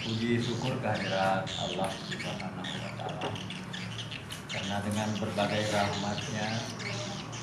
Puji syukur kehadirat Allah Subhanahu wa Ta'ala, karena dengan berbagai rahmatnya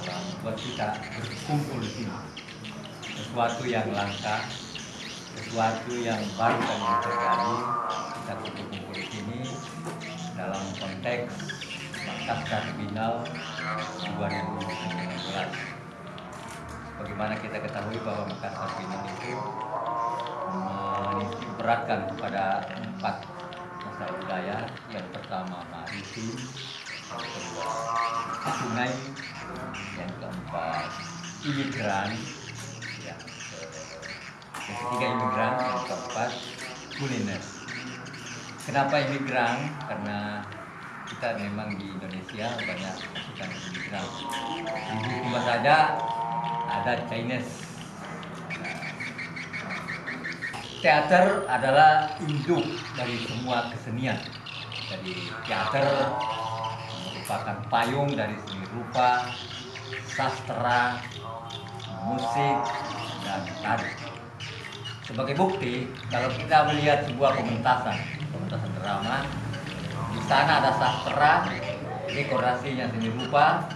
telah membuat kita berkumpul di sini. Sesuatu yang langka, sesuatu yang baru kali terjadi, kita kumpul di sini dalam konteks Makassar Final 2019. Bagaimana kita ketahui bahwa Makassar Final itu beratkan kepada 4 masalah budaya. Yang pertama maritim, yang kedua sungai, yang keempat imigran, yang ketiga imigran, yang keempat kuliner. Kenapa imigran? Karena kita memang di Indonesia banyak pasukan imigran. Di rumah saja ada Chinese. Teater adalah induk dari semua kesenian. Jadi teater merupakan payung dari seni rupa, sastra, musik, dan tari. Sebagai bukti, kalau kita melihat sebuah pementasan drama, di sana ada sastra, dekorasinya seni rupa,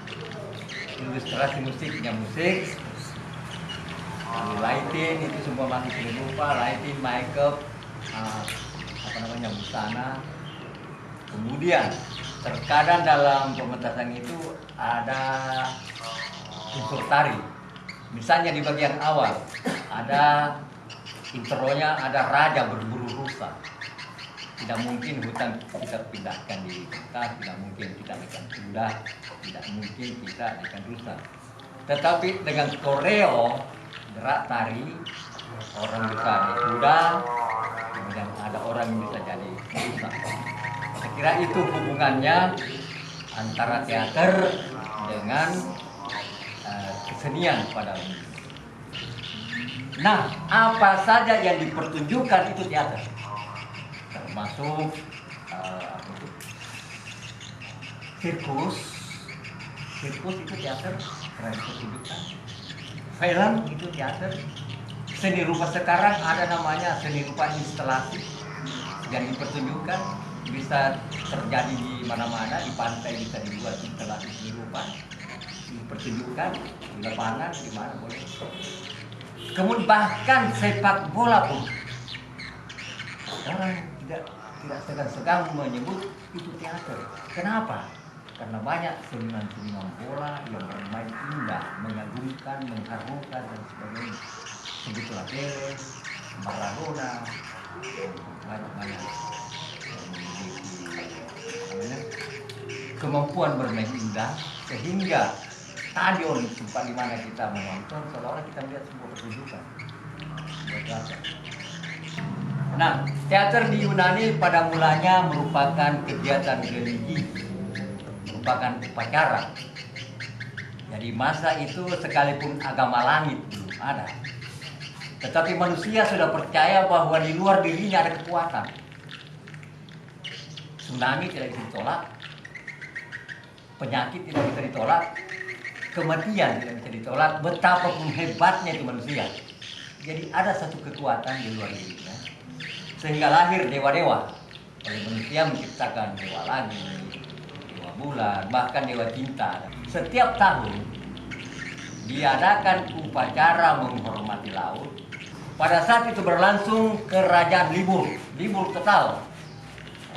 ilustrasi musiknya musik, lalu lighting itu semua masih seni rupa, lighting, makeup, busana. Kemudian terkadang dalam pementasan itu ada unsur tari. Misalnya di bagian awal ada intronya, ada raja berburu rusa. Tidak mungkin hutan kita pindahkan di kota, tidak mungkin kita ikan kuda, tidak mungkin kita ikan rusa. Tetapi dengan koreo gerak tari, orang bisa jadi kuda, kemudian ada orang yang bisa jadi rusa. Saya kira itu hubungannya antara teater dengan kesenian pada umumnya. Nah, apa saja yang dipertunjukkan itu teater, termasuk sirkus itu teater karena dipertunjukkan. Film itu teater. Seni rupa sekarang ada namanya seni rupa instalasi yang dipertunjukkan, bisa terjadi di mana-mana, di pantai bisa dibuat instalasi seni rupa, dipertunjukkan di lapangan, di mana boleh. Kemudian bahkan sepak bola pun orang tidak segan-segan menyebut itu teater. Kenapa? Karena banyak seniman-seniman bola yang bermain indah, mengagumkan, mengharumkan dan sebagainya. Sebutlah Pele, Maradona, banyak memiliki kemampuan bermain indah sehingga stadion tempat di mana kita menonton seolah-olah kita melihat sebuah pertunjukan. Nah, teater di Yunani pada mulanya merupakan kegiatan religi, merupakan upacara. Jadi masa itu sekalipun agama langit belum ada, tetapi manusia sudah percaya bahwa di luar dirinya ada kekuatan. Tsunami tidak bisa ditolak, penyakit tidak bisa ditolak, kematian tidak bisa ditolak, betapapun hebatnya itu manusia. Jadi ada satu kekuatan di luar dirinya, sehingga lahir dewa-dewa. Oleh manusia menciptakan dewa langit, dewa bulan, bahkan dewa cinta. Setiap tahun diadakan upacara menghormati laut. Pada saat itu berlangsung kerajaan libur total.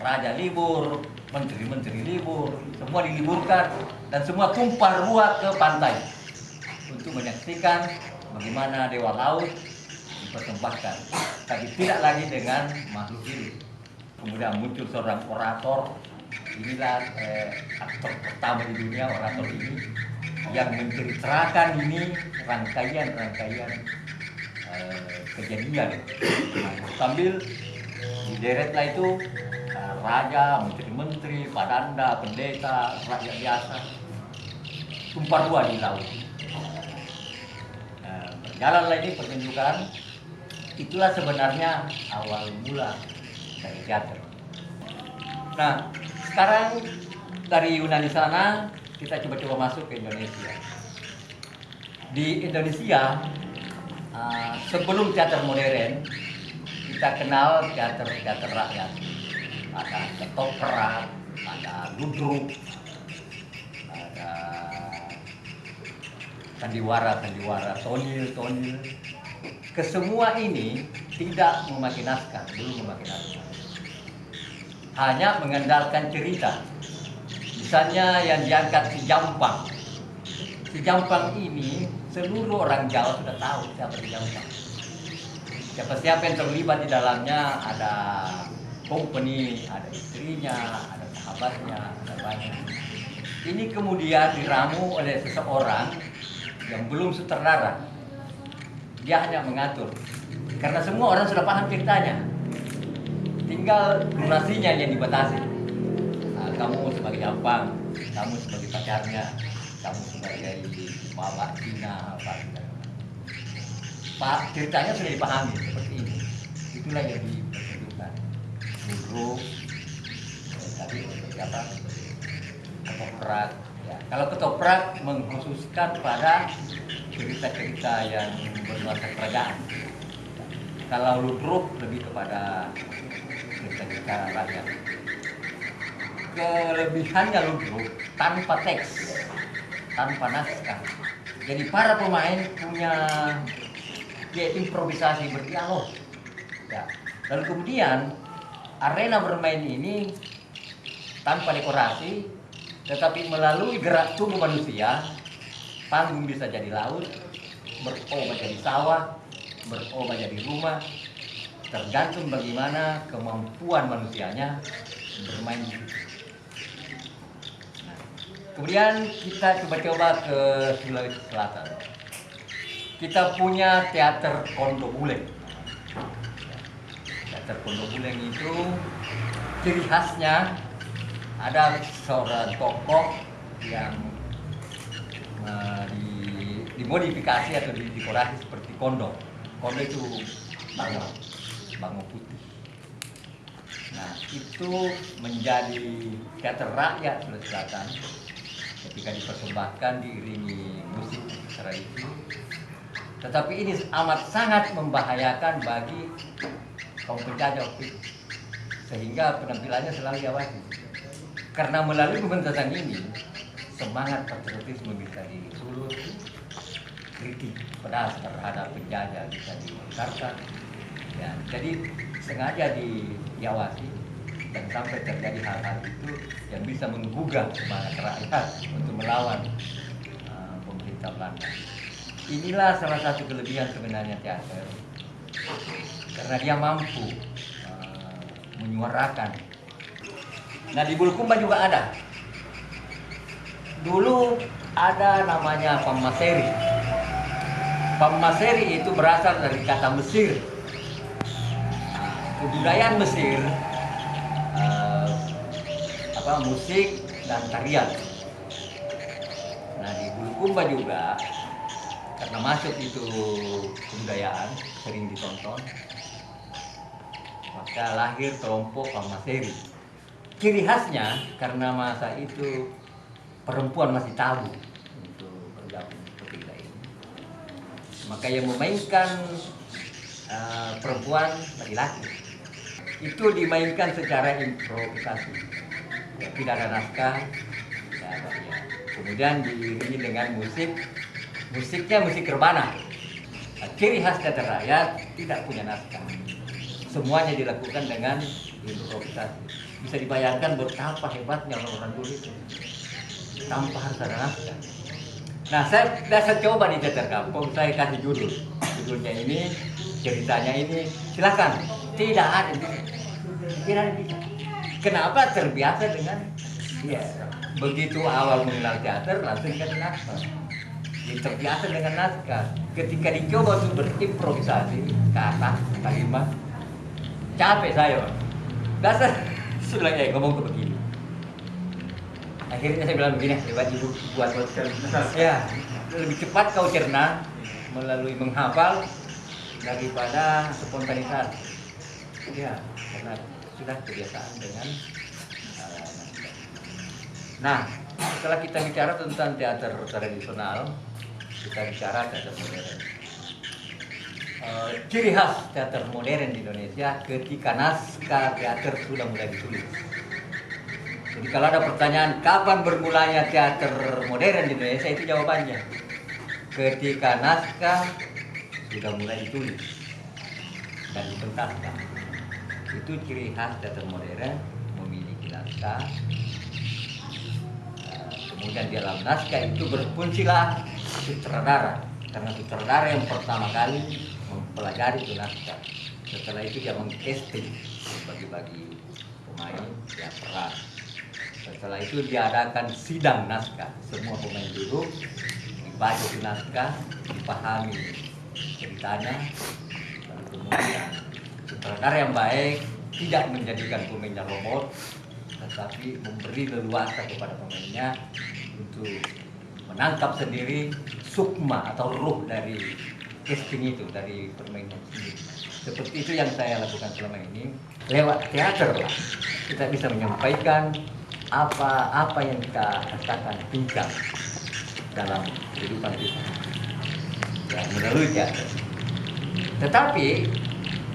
Raja libur, menteri-menteri libur, semua diliburkan dan semua tumpah ruah ke pantai untuk menyaksikan bagaimana dewa laut dipersembahkan, tapi tidak lagi dengan makhluk hidup. Kemudian muncul seorang orator, inilah aktor pertama di dunia, orator ini yang menceritakan ini rangkaian kejadian, sambil dideretlah itu raja, menteri-menteri, padanda, pendeta, rakyat biasa tumpah ruah di laut. Berjalanlah ini pertunjukan. Itulah sebenarnya awal mula dari teater. Nah, sekarang dari Yunani sana kita coba masuk ke Indonesia. Di Indonesia sebelum teater modern kita kenal teater rakyat. Ada ketoprak, ada ludruk, ada sandiwara, tonil. Kesemua ini tidak memakai naskah, belum memakai naskah. Hanya mengandalkan cerita. Misalnya yang diangkat si Jampang. Si Jampang ini seluruh orang Jawa sudah tahu siapa si Jampang. Siapa-siapa yang terlibat di dalamnya, ada company, ada istrinya, ada sahabatnya, ada banyak. Ini kemudian diramu oleh seseorang yang belum sutradara. Dia hanya mengatur. Karena semua orang sudah paham ceritanya. Tinggal durasinya yang dibatasi. Nah, kamu sebagai Jampang, kamu sebagai pacarnya, kamu sebagai bapak Cina, Pak, ceritanya sudah dipahami seperti ini. Itulah yang diperlukan. Ludruk, tadi apa? Ketoprak. Ya. Kalau ketoprak mengkhususkan pada cerita-cerita yang bernuansa kerajaan. Kalau ludruk lebih kepada cerita-cerita rakyat. Kelebihannya ludruk tanpa teks, tanpa naskah. Jadi para pemain punya improvisasi berdialog. Ya. Lalu kemudian arena bermain ini tanpa dekorasi, tetapi melalui gerak tubuh manusia, panggung bisa jadi laut, berubah jadi sawah, berubah jadi rumah, tergantung bagaimana kemampuan manusianya bermain. Nah, kemudian kita coba ke Sulawesi Selatan. Kita punya teater Kondo Buleng. Teater Kondo Buleng itu ciri khasnya ada seorang tokoh yang dimodifikasi atau didekorasi seperti kondo. Kondo itu bango putih. Nah, itu menjadi teater rakyat Sulawesi Selatan ketika dipersembahkan diiringi musik tradisi. Tetapi ini amat sangat membahayakan bagi kaum penjajah waktu itu. Sehingga penampilannya selalu diawasi. Karena melalui pementasan ini, semangat patriotisme bisa disulut, kritik pedas terhadap penjajah bisa dibesarkan. Ya, jadi sengaja diawasi dan sampai terjadi hal-hal itu yang bisa menggugah semangat rakyat untuk melawan pemerintah Belanda. Inilah salah satu kelebihan sebenarnya teater, karena dia mampu menyuarakan. Nah, di Bulukumba juga ada. Dulu ada namanya Pammaseri. Pammaseri itu berasal dari kata Mesir. Kebudayaan Mesir, musik dan tarian. Nah, di Bulukumba juga karena masuk itu kebudayaan sering ditonton, maka lahir kelompok Pammaseri. Ciri khasnya karena masa itu perempuan masih tabu untuk bergabung seperti ini, maka yang memainkan perempuan laki-laki itu dimainkan secara improvisasi, ya, tidak ada naskah, ya. Kemudian diiringi dengan musiknya musik rebana. Nah, ciri khas teater rakyat tidak punya naskah, semuanya dilakukan dengan improvisasi. Bisa dibayangkan betapa hebatnya orang-orang dulu itu tanpa harus ada naskah. Nah, saya coba di teater kampung, saya kasih judulnya ini, ceritanya ini, silakan. Tidak ada bisa. Kenapa? Terbiasa dengan begitu awal mengenal teater langsung dikasih naskah. Terbiasa dengan naskah. Ketika dicoba untuk berimprovisasi kata kalimat, capek saya, Pak. Dasar sudah ngomong ke begini. Akhirnya saya bilang begini, coba ibu buat ya, lebih cepat kau cerna melalui menghafal daripada spontanitas. Ya, karena sudah kebiasaan dengan nah, setelah kita bicara tentang teater tradisional, kita bicara teater modern. ciri khas teater modern di Indonesia ketika naskah teater sudah mulai ditulis. Jadi kalau ada pertanyaan kapan bermulanya teater modern di Indonesia, itu jawabannya ketika naskah sudah mulai ditulis dan dipentaskan. Itu ciri khas teater modern, memiliki naskah. Kemudian di dalam naskah itu berfungsilah sutradara, karena sutradara yang pertama kali mempelajari itu naskah. Setelah itu dia mengcasting, bagi-bagi pemain yang peran. Setelah itu diadakan sidang naskah, semua pemain duduk, dibaca itu naskah, dipahami ceritanya, lalu kemudian sutradara yang baik tidak menjadikan pemainnya robot, tetapi memberi leluasa kepada pemainnya untuk menangkap sendiri sukma atau ruh dari casting itu, dari permainan sendiri. Seperti itu yang saya lakukan selama ini. Lewat teater lah kita bisa menyampaikan apa yang kita rasakan bincang dalam kehidupan kita ya, melalui teater. Tetapi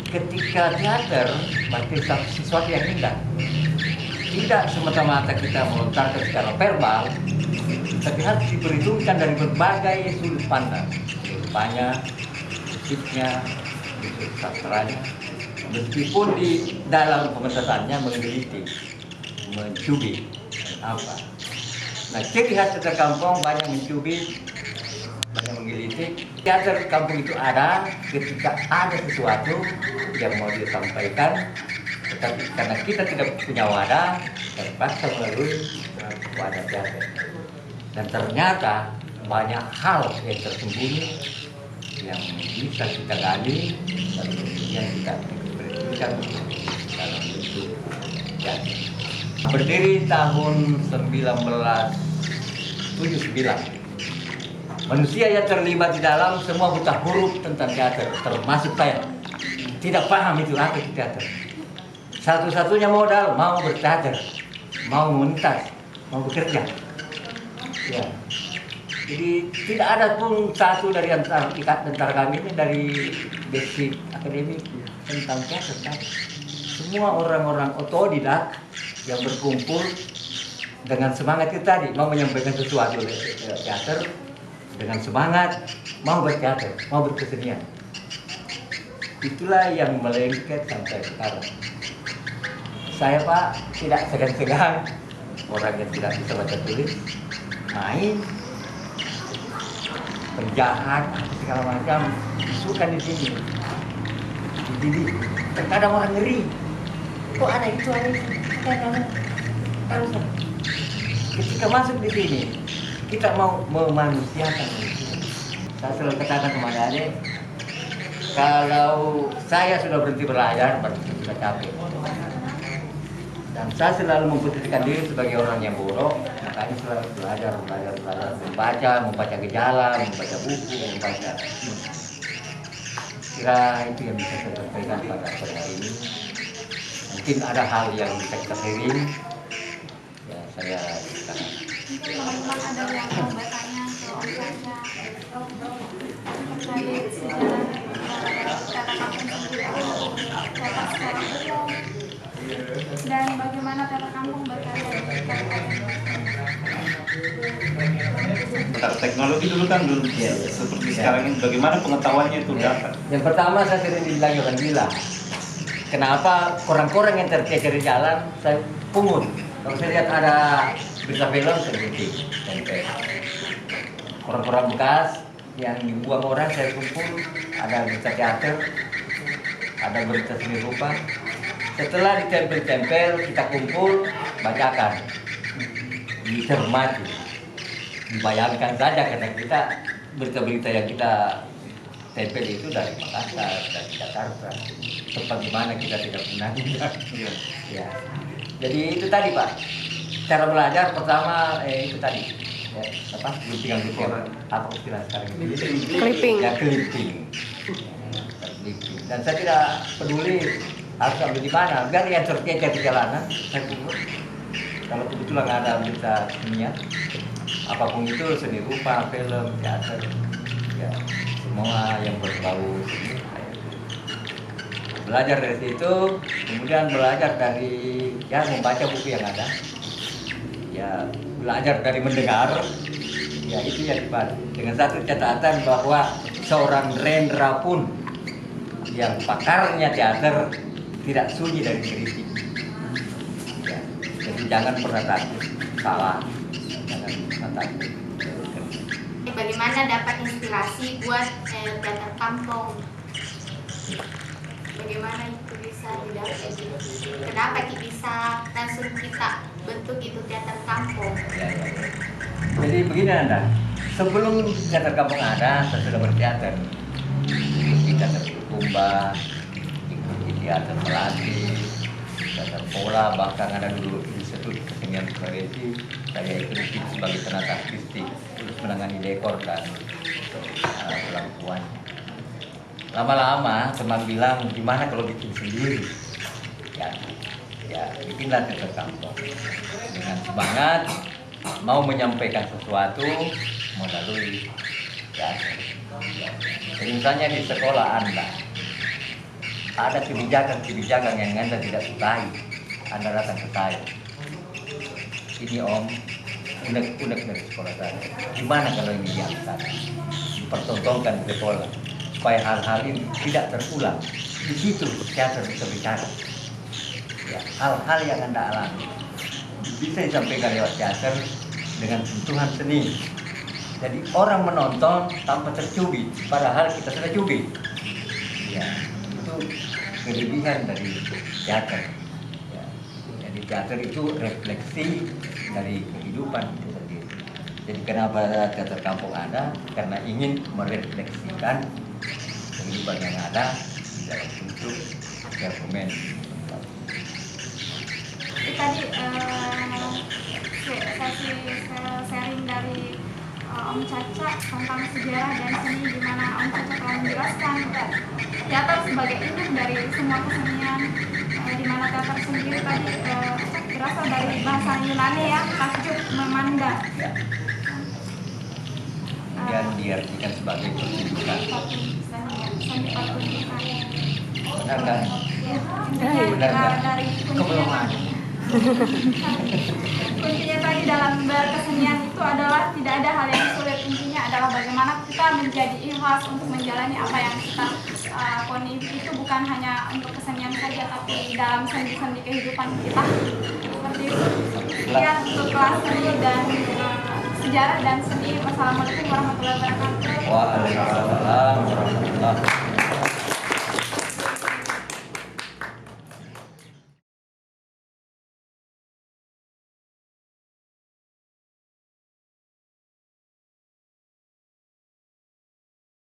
ketika teater berarti sesuatu yang indah, tidak semata-mata kita melontarkan secara verbal, tapi harus diperhitungkan dari berbagai sudut pandang, rupanya, musiknya, sastranya, meskipun di dalam pementasannya menggelitik, mencubit, apa. Nah, ciri khas teater kampung banyak mencubit, banyak menggelitik. Teater kampung itu ada ketika ada sesuatu yang mau disampaikan, tetapi karena kita tidak punya wadah, terpaksa melalui wadah teater. Dan ternyata banyak hal yang tersembunyi yang bisa kita gali dan kemudian kita ekspresikan dalam bentuk teater. Berdiri tahun 1979. Manusia yang terlibat di dalam semua buta huruf tentang teater, termasuk saya. Tidak paham itu apa itu teater. Satu-satunya modal mau berteater, mau mentas, mau bekerja. Ya. Jadi tidak ada pun satu dari antara kami ini dari basic akademik tentang teater. Semua orang-orang otodidak yang berkumpul dengan semangat itu tadi, mau menyampaikan sesuatu teater dengan semangat, mau berteater, mau berkesenian. Itulah yang melengket sampai sekarang. Saya Pak tidak segan-segan, orang yang tidak bisa baca tulis, main, penjahat, segala macam, suka di sini. Jadi terkadang orang ngeri. Kok ada itu, harus. Ketika masuk di sini, kita mau memanusiakan. Saya selalu katakan kepada adik, kalau saya sudah berhenti belajar, berarti sudah capek. Dan saya selalu memposisikan diri sebagai orang yang bodoh, makanya selalu belajar, membaca gejala, membaca buku, membaca. Kira itu yang bisa saya sampaikan pada hari ini. Mungkin ada hal yang bisa kita sharing, ya saya katakan. Mungkin teman-teman ada yang mau bertanya ke Om Caca terkait sejarah kata kampung sendiri atau kota sekarang itu, dan bagaimana kata kampung berkarya di Tentang teknologi dulu kan ya, seperti sekarang ini, bagaimana pengetahuannya itu dapat? Yang pertama saya sering dibilang orang gila. Kenapa orang-orang yang tercecer di jalan saya pungut? Kalau saya lihat ada berita film saya berhenti. Orang-orang bekas yang dibuang orang saya kumpul, ada berita teater, ada berita seni rupa. Setelah ditempel-tempel kita kumpul, bacakan, dicermati, dibayangkan saja karena kita berita-berita yang kita tempel itu dari Makassar, dari Jakarta, tempat di mana kita tidak pernah lihat. Ya. Jadi itu tadi Pak, cara belajar pertama itu tadi, ya, apa? Guntingan-guntingan, apa istilah sekarang ini? Clipping. Ya, clipping. Dan saya tidak peduli harus ambil di mana, biar yang tercecer di jalanan, saya tunggu. Kalau kebetulan ada berita seninya, apapun itu, seni rupa, film, teater, ya semua yang berbau seni, belajar dari situ, kemudian belajar dari ya membaca buku yang ada, ya belajar dari mendengar, ya itu yang dibaca. Dengan satu catatan bahwa seorang Rendra pun yang pakarnya teater tidak sunyi dari kritik. Ya, jadi jangan pernah takut salah, jangan pernah takut. Bagaimana dapat inspirasi buat teater kampung? Bagaimana itu bisa didapat? Kenapa bisa langsung kita bentuk itu teater kampung? Ya. Jadi begini Anda, sebelum teater kampung ada, saya sudah berteater. Di teater Kumba, di teater Melati, teater Pola, bahkan ada dulu Institut Kesenian Sulawesi. Saya ikut sebagai penata artistik, terus menangani dekor dan pelabuhan. Lama-lama teman bilang, gimana kalau bikin sendiri? Ya bikinlah teater kampung dengan semangat mau menyampaikan sesuatu melalui teater. Jadi misalnya di sekolah Anda ada kebijakan yang Anda tidak sukai, Anda datang ke saya. Ini Om, unek-unek dari sekolah saya. Gimana kalau ini diangkat, dipertontonkan di sekolah, supaya hal-hal ini tidak terulang. Di situ teater bisa bicara. Ya, hal-hal yang Anda alami bisa disampaikan lewat teater dengan sentuhan seni. Jadi orang menonton tanpa tercubit, padahal kita sudah cubit. Ya, itu kelebihan dari teater. Ya, jadi teater itu refleksi dari kehidupan itu sendiri. Jadi kenapa teater kampung ada? Karena ingin merefleksikan kehidupan yang ada di dalam bentuk dokumen. Tadi sesi sharing dari Om Caca tentang sejarah dan seni, di mana Om Caca telah menjelaskan teater sebagai induk dari semua kesenian, di mana teater sendiri tadi berasal dari bahasa Yunani ya, takjub, memandang. Kemudian diartikan sebagai pertunjukan. Seni pertunjukan. Benar kan? Intinya Benar kan? dari Kebelungan. kuncinya tadi dalam berkesenian itu adalah tidak ada hal yang sulit. Intinya adalah bagaimana kita menjadi ikhlas untuk menjalani apa yang kita lakoni. Itu bukan hanya untuk kesenian saja, tapi dalam sendi-sendi kehidupan kita. Seperti itu. Sekian untuk kelas seni dan sejarah dan seni. Wassalamualaikum warahmatullahi wabarakatuh. Waalaikumsalam warahmatullahi wabarakatuh.